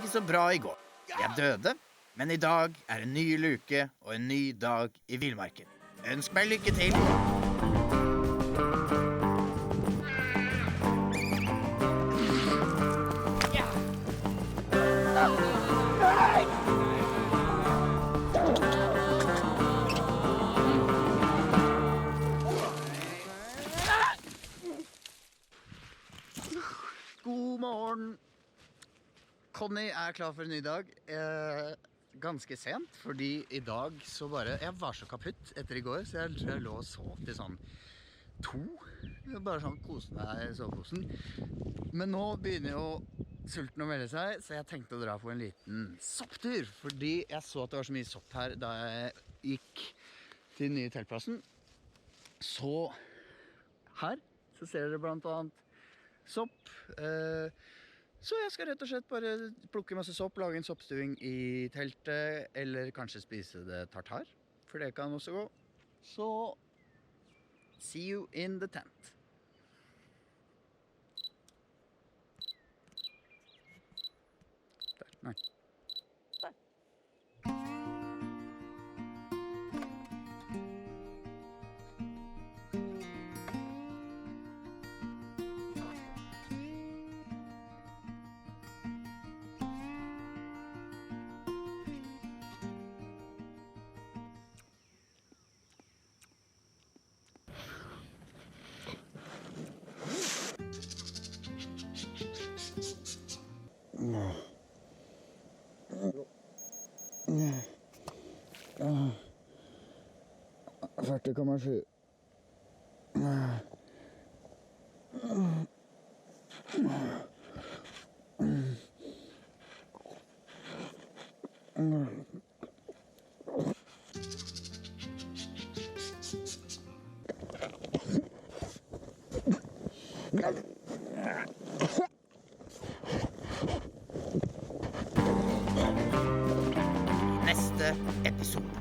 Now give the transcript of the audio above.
ikke så bra i går. Jeg døde, men i dag er en ny luke og en ny dag i villmarken. Ønsk meg lykke til. God morgen. Conny er klar for en ny dag. Ganske sent, fordi i dag så bare... Jeg var så kaputt etter i går, så jeg lå og sov til sånn 2. Bare sånn kose meg i soveposen. Men nå begynner jo sulten å melde seg, så jeg tenkte å dra på en liten sopptur. Fordi jeg så at det var så mye sopp her da jeg gikk til den nye teltplassen. Så her så ser dere blant annet sopp. Så jeg skal rett og slett bare plukke masse sopp, lage en soppstuing i teltet, eller kanskje spise det tartar, for det kan også gå. Så, see you in the tent. Der, nei. Der. Første kommer 7. Neste episode.